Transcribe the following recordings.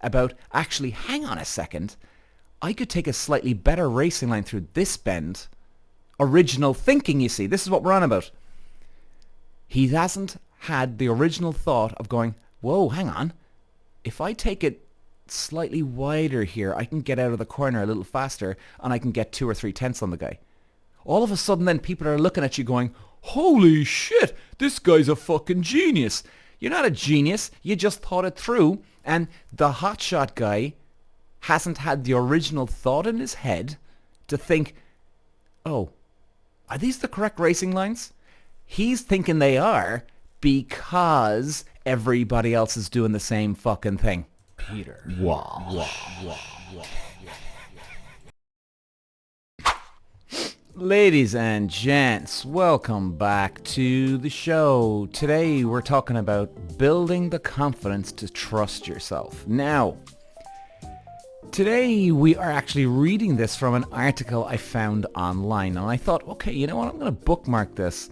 about, actually, hang on a second, I could take a slightly better racing line through this bend. Original thinking, you see. This is what we're on about. He hasn't had the original thought of going, whoa, hang on. If I take it slightly wider here, I can get out of the corner a little faster and I can get 2 or 3 tenths on the guy. All of a sudden then people are looking at you going, holy shit, this guy's a fucking genius. You're not a genius. You just thought it through. And the hotshot guy hasn't had the original thought in his head to think, oh, are these the correct racing lines? He's thinking they are because everybody else is doing the same fucking thing. Peter. Walsh. Ladies and gents, welcome back to the show. Today we're talking about building the confidence to trust yourself. Now, today we are actually reading this from an article I found online, and I thought, okay, you know what, I'm going to bookmark this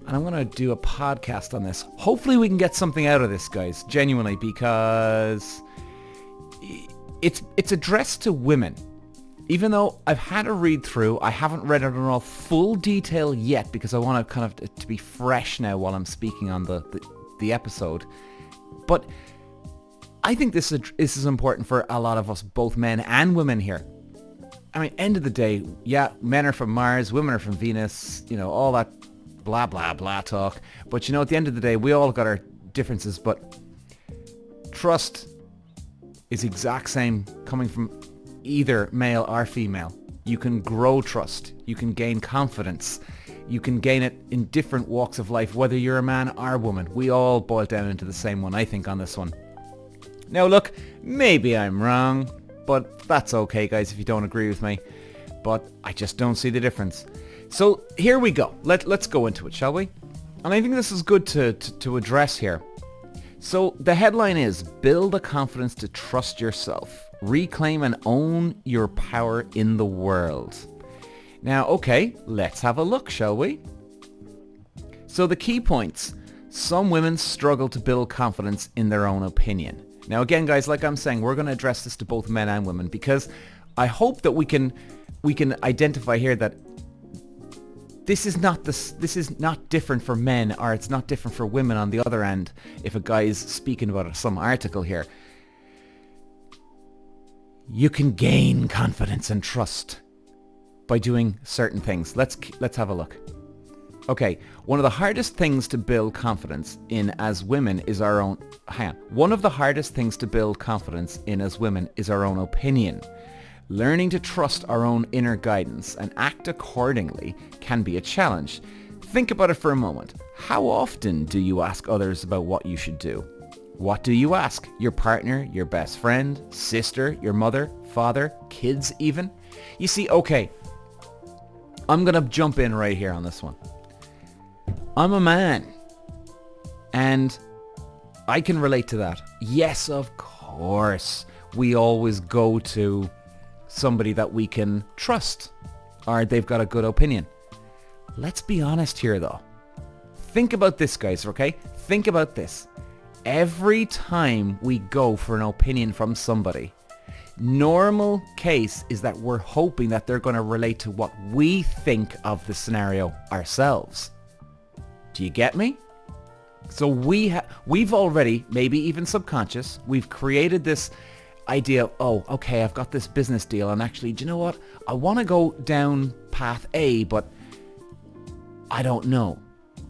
and I'm going to do a podcast on this. Hopefully we can get something out of this, guys, genuinely, because it's addressed to women. Even though I've had a read through, I haven't read it in all full detail yet because I want to kind of to be fresh now while I'm speaking on the episode. But I think this is important for a lot of us, both men and women here. I mean, end of the day, yeah, men are from Mars, women are from Venus, you know, all that blah, blah, blah talk. But, you know, at the end of the day, we all got our differences, but trust is exact same coming from either male or female. You can grow trust. You can gain confidence. You can gain it in different walks of life, whether you're a man or a woman. We all boil down into the same one, I think, on this one. Now look, maybe I'm wrong, but that's okay, guys, if you don't agree with me. But I just don't see the difference. So here we go. Let's go into it, shall we? And I think this is good to address here. So the headline is, build the confidence to trust yourself. Reclaim and own your power in the world. Now, okay, let's have a look, shall we? So the key points. Some women struggle to build confidence in their own opinion. Now again, guys, like I'm saying, we're going to address this to both men and women because I hope that we can identify here that this is not different for men, or it's not different for women on the other end if a guy's speaking about some article here. You can gain confidence and trust by doing certain things. Let's have a look. Okay, one of the hardest things to build confidence in as women is our own... One of the hardest things to build confidence in as women is our own opinion. Learning to trust our own inner guidance and act accordingly can be a challenge. Think about it for a moment. How often do you ask others about what you should do? What do you ask? Your partner, your best friend, sister, your mother, father, kids even? You see, okay, I'm going to jump in right here on this one. I'm a man, and I can relate to that. Yes, of course, we always go to somebody that we can trust, or they've got a good opinion. Let's be honest here, though. Think about this, guys, okay? Think about this. Every time we go for an opinion from somebody, normal case is that we're hoping that they're going to relate to what we think of the scenario ourselves. Do you get me? So we've already, maybe even subconscious, we've created this idea of, oh, okay, I've got this business deal, and actually, do you know what? I want to go down path A, but I don't know.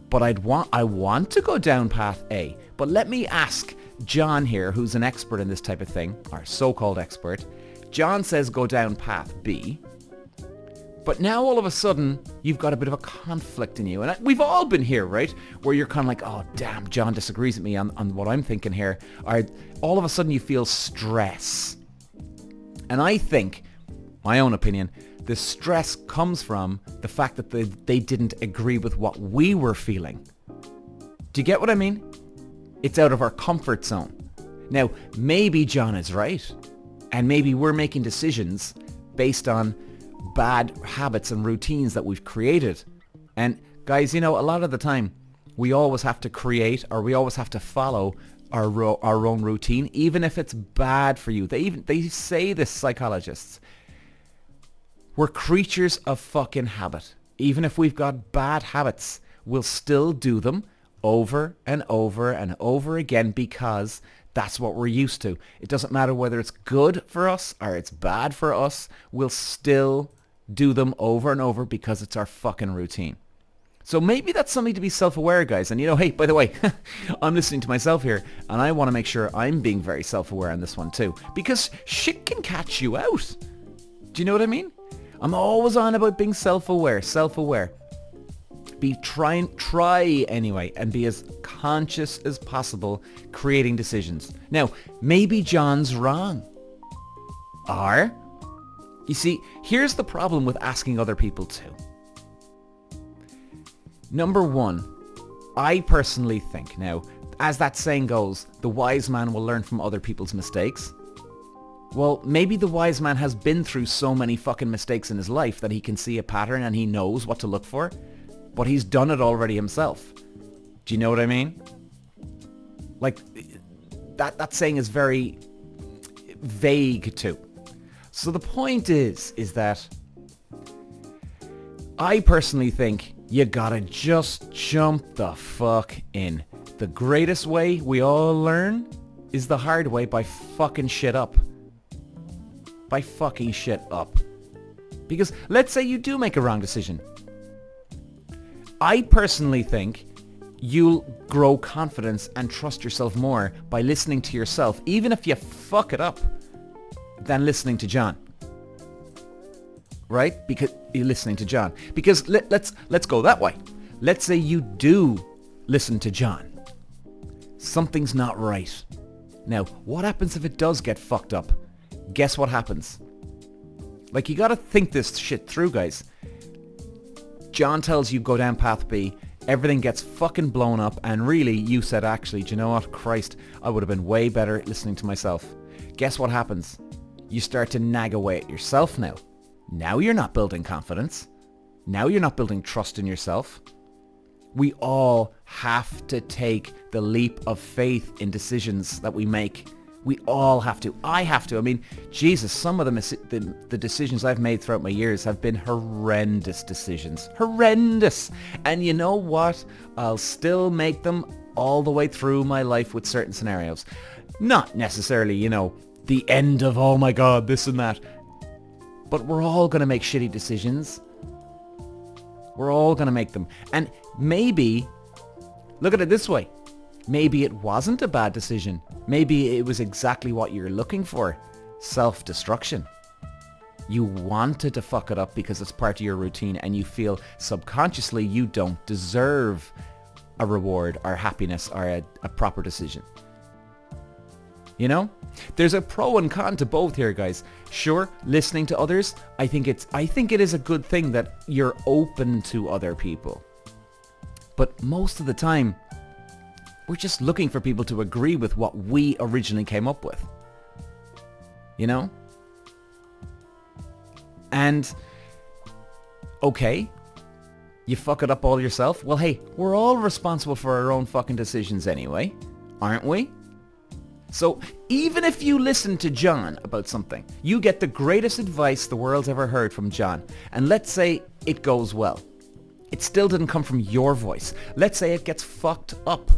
But I want to go down path A. But let me ask John here, who's an expert in this type of thing, or so-called expert. John says go down path B. But now all of a sudden, you've got a bit of a conflict in you. And we've all been here, right? Where you're kind of like, oh, damn, John disagrees with me on what I'm thinking here. Or all of a sudden you feel stress. And I think, my own opinion, the stress comes from the fact that they didn't agree with what we were feeling. Do you get what I mean? It's out of our comfort zone. Now, maybe John is right. And maybe we're making decisions based on bad habits and routines that we've created. And guys, you know, a lot of the time we always have to create, or we always have to follow our own routine, even if it's bad for you. They say this, psychologists. We're creatures of fucking habit. Even if we've got bad habits, we'll still do them over and over and over again because that's what we're used to. It doesn't matter whether it's good for us or it's bad for us. We'll still do them over and over because it's our fucking routine. So maybe that's something to be self-aware, guys. And hey, by the way, I'm listening to myself here and I want to make sure I'm being very self-aware on this one too. Because shit can catch you out. Do you know what I mean? I'm always on about being self-aware. Try anyway and be as conscious as possible creating decisions. Now, maybe John's wrong. Or, you see, here's the problem with asking other people too. Number one, I personally think, now, as that saying goes, the wise man will learn from other people's mistakes. Well, maybe the wise man has been through so many fucking mistakes in his life that he can see a pattern and he knows what to look for. But he's done it already himself. Do you know what I mean? Like, that saying is very vague too. So the point is that I personally think you gotta just jump the fuck in. The greatest way we all learn is the hard way, by fucking shit up. By fucking shit up. Because let's say you do make a wrong decision. I personally think you'll grow confidence and trust yourself more by listening to yourself, even if you fuck it up, than listening to John. Right? Because you're listening to John. Because let's go that way. Let's say you do listen to John. Something's not right. Now, what happens if it does get fucked up? Guess what happens? Like, you gotta think this shit through, guys. John tells you go down path B, everything gets fucking blown up, and really you said, actually, do you know what? Christ, I would have been way better at listening to myself. Guess what happens? You start to nag away at yourself now. Now you're not building confidence. Now you're not building trust in yourself. We all have to take the leap of faith in decisions that we make. We all have to. I have to. I mean, Jesus, some of the decisions I've made throughout my years have been horrendous decisions. Horrendous. And you know what? I'll still make them all the way through my life with certain scenarios. Not necessarily, the end of, oh my God, this and that. But we're all going to make shitty decisions. We're all going to make them. And maybe, look at it this way. Maybe it wasn't a bad decision. Maybe it was exactly what you're looking for. Self-destruction. You wanted to fuck it up because it's part of your routine and you feel subconsciously you don't deserve a reward or happiness or a proper decision. There's a pro and con to both here, guys. Sure, listening to others, I think it is a good thing that you're open to other people. But most of the time, we're just looking for people to agree with what we originally came up with. And, okay, you fuck it up all yourself. Well, hey, we're all responsible for our own fucking decisions anyway, aren't we? So even if you listen to John about something, you get the greatest advice the world's ever heard from John. And let's say it goes well. It still didn't come from your voice. Let's say it gets fucked up.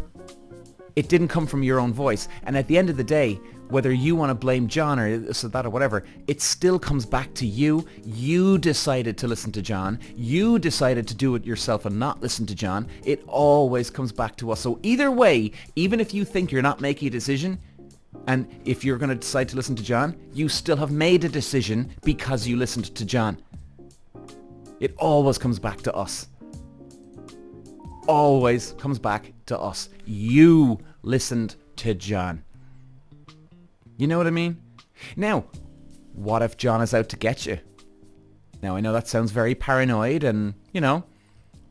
It didn't come from your own voice. And at the end of the day, whether you want to blame John or this or that or whatever, it still comes back to you. You decided to listen to John. You decided to do it yourself and not listen to John. It always comes back to us. So either way, even if you think you're not making a decision, and if you're going to decide to listen to John, you still have made a decision because you listened to John. It always comes back to us. Always comes back to us. You listened to John. You know what I mean? Now, what if John is out to get you? Now, I know that sounds very paranoid and,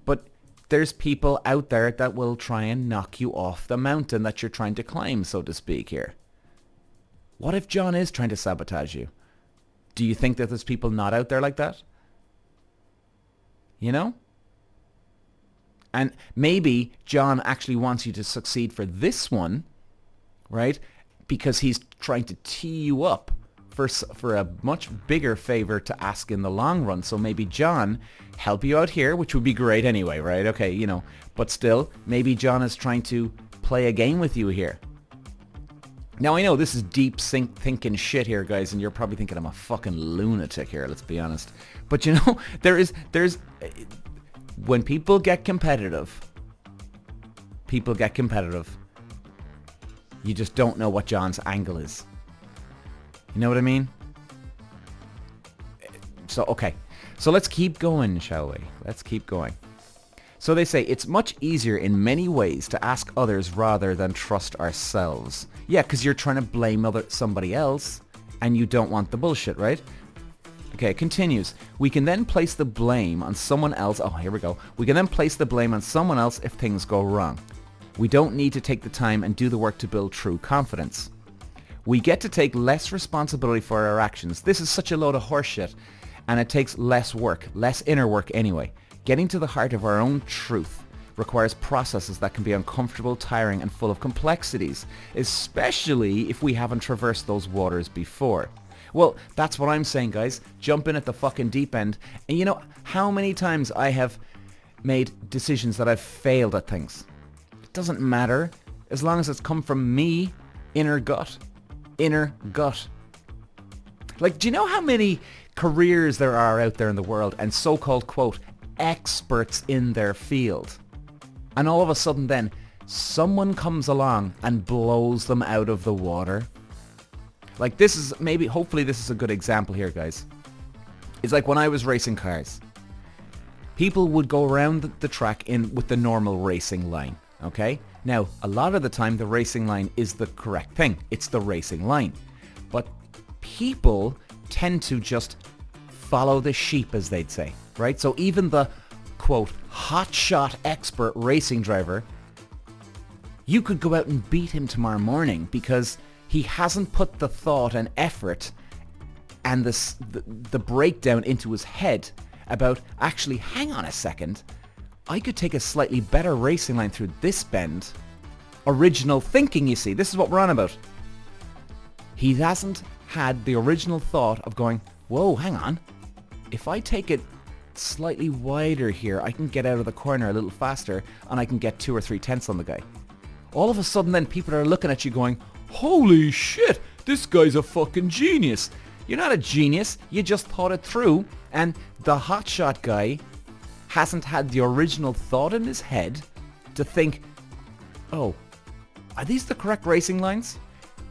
but there's people out there that will try and knock you off the mountain that you're trying to climb, so to speak here. What if John is trying to sabotage you? Do you think that there's people not out there like that? And maybe John actually wants you to succeed for this one, right? Because he's trying to tee you up for a much bigger favor to ask in the long run. So maybe John help you out here, which would be great anyway, right? Okay, you know, but still, maybe John is trying to play a game with you here. Now I know this is deep thinking shit here, guys, and you're probably thinking I'm a fucking lunatic here, let's be honest. But you know, there's when people get competitive, you just don't know what John's angle is. You know what I mean? So, okay. So let's keep going, shall we? Let's keep going. So they say, it's much easier in many ways to ask others rather than trust ourselves. Yeah, because you're trying to blame somebody else and you don't want the bullshit, right? Okay, it continues. We can then place the blame on someone else. Oh, here we go. We can then place the blame on someone else if things go wrong. We don't need to take the time and do the work to build true confidence. We get to take less responsibility for our actions. This is such a load of horseshit, and it takes less work, less inner work anyway. Getting to the heart of our own truth requires processes that can be uncomfortable, tiring, and full of complexities, especially if we haven't traversed those waters before. Well, that's what I'm saying, guys. Jump in at the fucking deep end. And you know how many times I have made decisions that I've failed at things? It doesn't matter as long as it's come from me, inner gut. Like, do you know how many careers there are out there in the world and so-called, quote, experts in their field? And all of a sudden then, someone comes along and blows them out of the water. Like, this is hopefully this is a good example here, guys. It's like when I was racing cars. People would go around the track with the normal racing line, okay? Now, a lot of the time, the racing line is the correct thing. It's the racing line. But people tend to just follow the sheep, as they'd say, right? So even the, quote, hotshot expert racing driver, you could go out and beat him tomorrow morning because he hasn't put the thought and effort and the breakdown into his head about, actually, hang on a second, I could take a slightly better racing line through this bend. Original thinking, you see. This is what we're on about. He hasn't had the original thought of going, whoa, hang on. If I take it slightly wider here, I can get out of the corner a little faster and I can get 2 or 3 tenths on the guy. All of a sudden then people are looking at you going, holy shit, this guy's a fucking genius. You're not a genius. You just thought it through, and the hotshot guy hasn't had the original thought in his head to think, oh, are these the correct racing lines?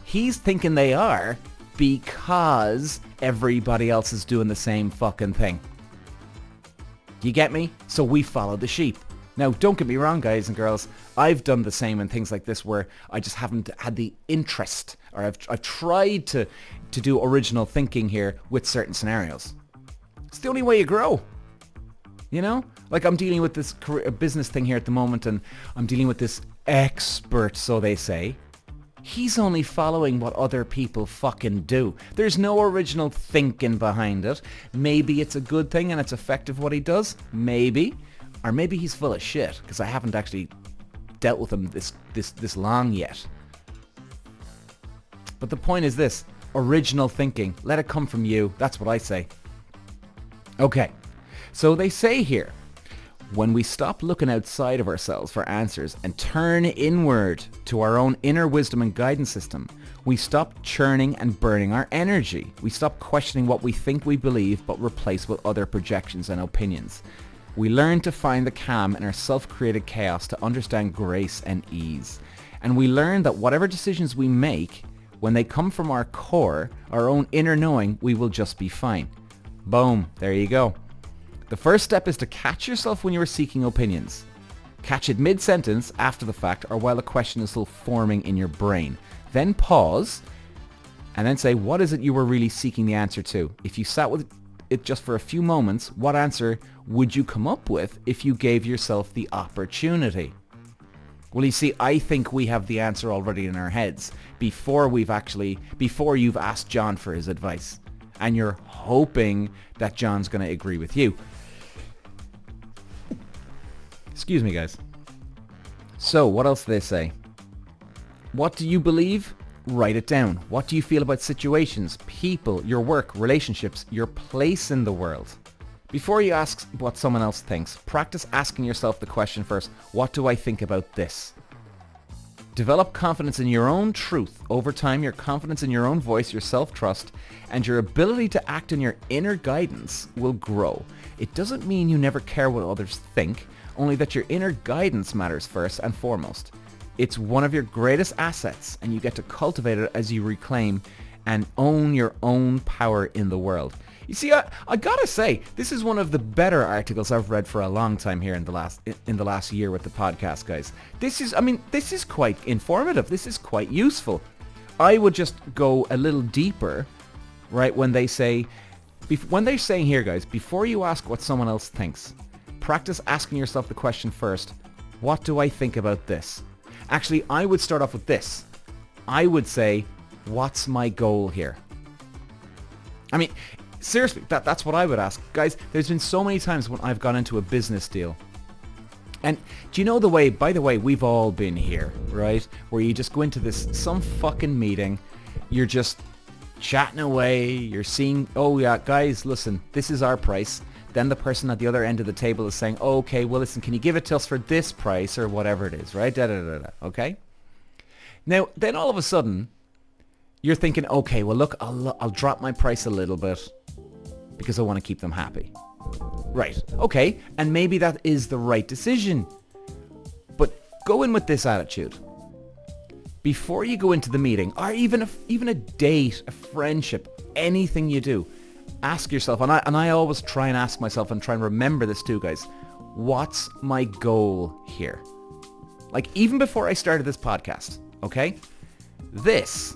He's thinking they are because everybody else is doing the same fucking thing. You get me? So we follow the sheep. Now, don't get me wrong, guys and girls. I've done the same in things like this where I just haven't had the interest, or I've tried to do original thinking here with certain scenarios. It's the only way you grow. You know? Like, I'm dealing with this business thing here at the moment, and I'm dealing with this expert, so they say. He's only following what other people fucking do. There's no original thinking behind it. Maybe it's a good thing and it's effective what he does. Maybe. Or maybe he's full of shit, because I haven't actually dealt with him this long yet. But the point is this. Original thinking. Let it come from you. That's what I say. Okay. So they say here, when we stop looking outside of ourselves for answers and turn inward to our own inner wisdom and guidance system, we stop churning and burning our energy. We stop questioning what we think we believe, but replace with other projections and opinions. We learn to find the calm in our self-created chaos, to understand grace and ease. And we learn that whatever decisions we make, when they come from our core, our own inner knowing, we will just be fine. Boom. There you go. The first step is to catch yourself when you are seeking opinions. Catch it mid-sentence, after the fact, or while a question is still forming in your brain. Then pause, and then say, what is it you were really seeking the answer to? If you sat with it just for a few moments, what answer would you come up with if you gave yourself the opportunity? Well, you see, I think we have the answer already in our heads before you've asked John for his advice. And you're hoping that John's going to agree with you. Excuse me, guys. So, what else do they say? What do you believe? Write it down. What do you feel about situations, people, your work, relationships, your place in the world? Before you ask what someone else thinks, practice asking yourself the question first, what do I think about this? Develop confidence in your own truth. Over time, your confidence in your own voice, your self-trust, and your ability to act in your inner guidance will grow. It doesn't mean you never care what others think, only that your inner guidance matters first and foremost. It's one of your greatest assets, and you get to cultivate it as you reclaim and own your own power in the world. You see, I gotta say, this is one of the better articles I've read for a long time here in the last year with the podcast, guys. This is quite informative. This is quite useful. I would just go a little deeper, right? When they're saying here, guys, before you ask what someone else thinks, practice asking yourself the question first, what do I think about this? Actually, I would start off with this. I would say, what's my goal here? I mean, seriously, that's what I would ask. Guys, there's been so many times when I've gone into a business deal. And do you know by the way, we've all been here, right? Where you just go into some fucking meeting, you're just chatting away, you're seeing, oh yeah, guys, listen, this is our price. Then the person at the other end of the table is saying, oh, okay, well listen, can you give it to us for this price or whatever it is, right? Okay? Now, then all of a sudden, you're thinking, okay, well look, I'll drop my price a little bit because I want to keep them happy. Right, okay, and maybe that is the right decision. But go in with this attitude. Before you go into the meeting, or even a date, a friendship, anything you do, ask yourself, and I always try and ask myself and try and remember this too, guys, what's my goal here? Like, even before I started this podcast, okay? This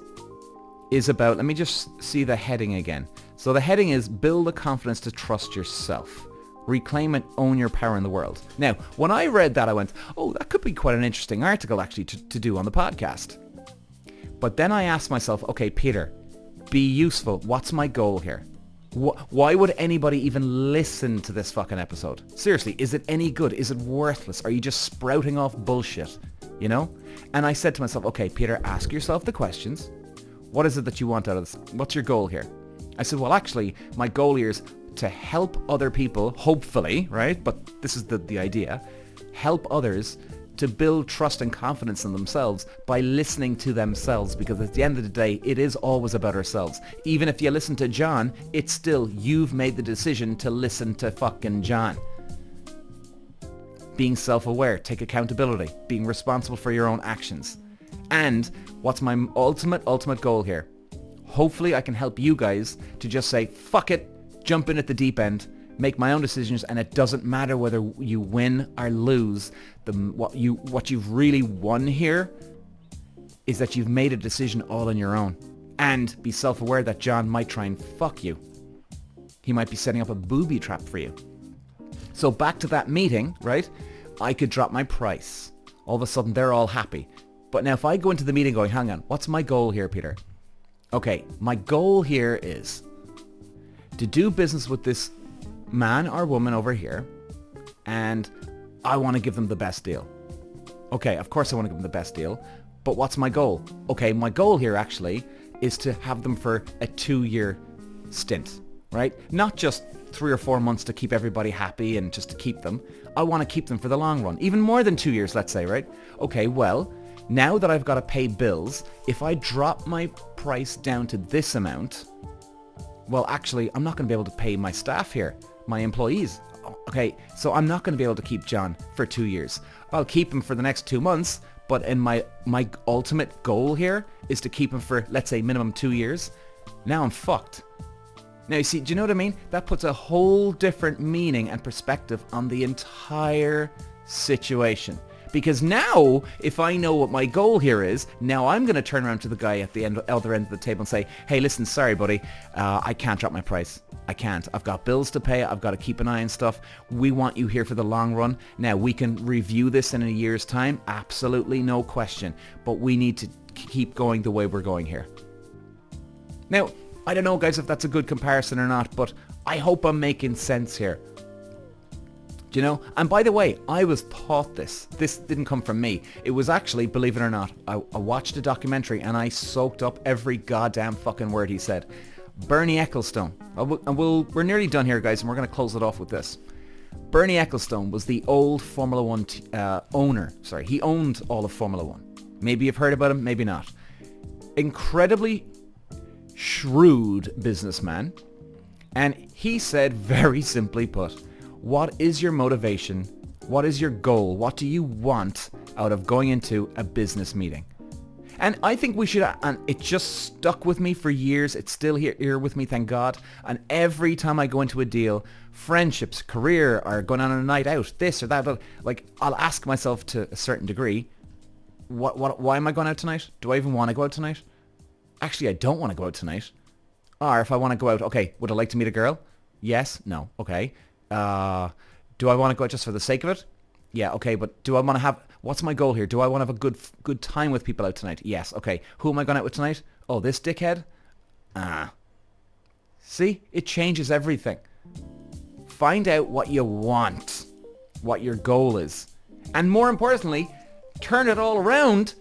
is about, let me just see the heading again. So the heading is build the confidence to trust yourself. Reclaim and own your power in the world. Now, when I read that, I went, oh, that could be quite an interesting article actually to do on the podcast. But then I asked myself, okay, Peter, be useful. What's my goal here? Why would anybody even listen to this fucking episode? Seriously, is it any good? Is it worthless? Are you just sprouting off bullshit? You know? And I said to myself, okay, Peter, ask yourself the questions. What is it that you want out of this? What's your goal here? I said, well, actually, my goal here is to help other people, hopefully, right? But this is the idea. Help others to build trust and confidence in themselves by listening to themselves, because at the end of the day, it is always about ourselves. Even if you listen to John, it's still you've made the decision to listen to fucking John. Being self-aware, take accountability, being responsible for your own actions. And what's my ultimate goal here? Hopefully I can help you guys to just say, fuck it, jump in at the deep end, make my own decisions, and it doesn't matter whether you win or lose. What you've really won here is that you've made a decision all on your own. And be self-aware that John might try and fuck you. He might be setting up a booby trap for you. So back to that meeting, right? I could drop my price. All of a sudden they're all happy. But now if I go into the meeting going, hang on, what's my goal here, Peter? Okay, my goal here is to do business with this man or woman over here, and I want to give them the best deal. Okay, of course I want to give them the best deal, but what's my goal? Okay, my goal here actually is to have them for a 2-year stint, right? Not just 3 or 4 months to keep everybody happy and just to keep them. I want to keep them for the long run, even more than 2 years, let's say, right? Okay, well, now that I've got to pay bills, if I drop my price down to this amount, well, actually, I'm not going to be able to pay my staff here, my employees. Okay, so I'm not going to be able to keep John for 2 years. I'll keep him for the next 2 months, but in my ultimate goal here is to keep him for, let's say, minimum 2 years. Now I'm fucked. Now, you see, do you know what I mean? That puts a whole different meaning and perspective on the entire situation. Because now, if I know what my goal here is, now I'm going to turn around to the guy at the other end of the table and say, hey, listen, sorry, buddy, I can't drop my price. I can't. I've got bills to pay. I've got to keep an eye on stuff. We want you here for the long run. Now, we can review this in a year's time. Absolutely, no question. But we need to keep going the way we're going here. Now, I don't know, guys, if that's a good comparison or not, but I hope I'm making sense here. Do you know? And by the way, I was taught this. This didn't come from me. It was actually, believe it or not, I watched a documentary and I soaked up every goddamn fucking word he said. Bernie Ecclestone. We're nearly done here, guys, and we're going to close it off with this. Bernie Ecclestone was the old Formula One owner. Sorry, he owned all of Formula One. Maybe you've heard about him, maybe not. Incredibly shrewd businessman. And he said, very simply put, what is your motivation? What is your goal? What do you want out of going into a business meeting? And I think we should, and it just stuck with me for years. It's still here with me, thank God. And every time I go into a deal, friendships, career, or going on a night out, this or that, like I'll ask myself to a certain degree, why am I going out tonight? Do I even want to go out tonight? Actually, I don't want to go out tonight. Or if I want to go out, okay, would I like to meet a girl? Yes, no, okay. Do I want to go out just for the sake of it? Yeah, okay, but do I want to have... What's my goal here? Do I want to have a good time with people out tonight? Yes, okay. Who am I going out with tonight? Oh, this dickhead? See? It changes everything. Find out what you want, what your goal is. And more importantly, turn it all around.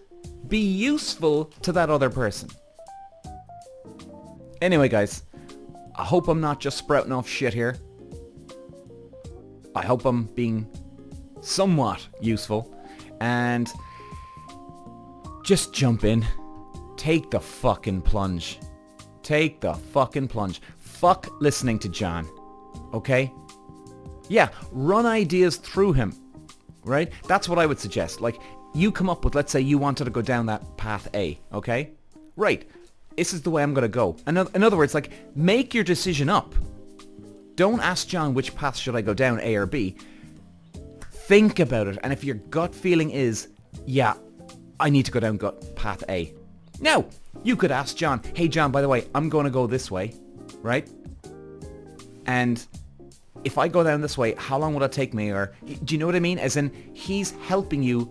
Be useful to that other person. Anyway, guys, I hope I'm not just sprouting off shit here. I hope I'm being somewhat useful. And just jump in. Take the fucking plunge. Take the fucking plunge. Fuck listening to John. Okay? Yeah, run ideas through him. Right? That's what I would suggest. Like, you come up with, let's say you wanted to go down that path A. Okay? Right. This is the way I'm going to go. In other words, like, make your decision up. Don't ask John which path should I go down, A or B. Think about it. And if your gut feeling is, yeah, I need to go down path A. Now, you could ask John, hey John, by the way, I'm going to go this way, right? And if I go down this way, how long will it take me? Or, do you know what I mean? As in, he's helping you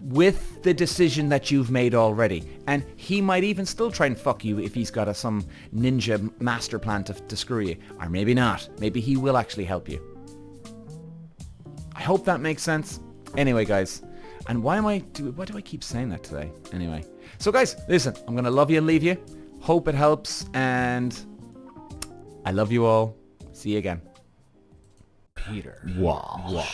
with the decision that you've made already. And he might even still try and fuck you if he's got some ninja master plan to screw you. Or maybe not. Maybe he will actually help you. I hope that makes sense. Anyway, guys. And why do I keep saying that today? Anyway. So, guys, listen. I'm going to love you and leave you. Hope it helps. And I love you all. See you again. Peter. Walsh.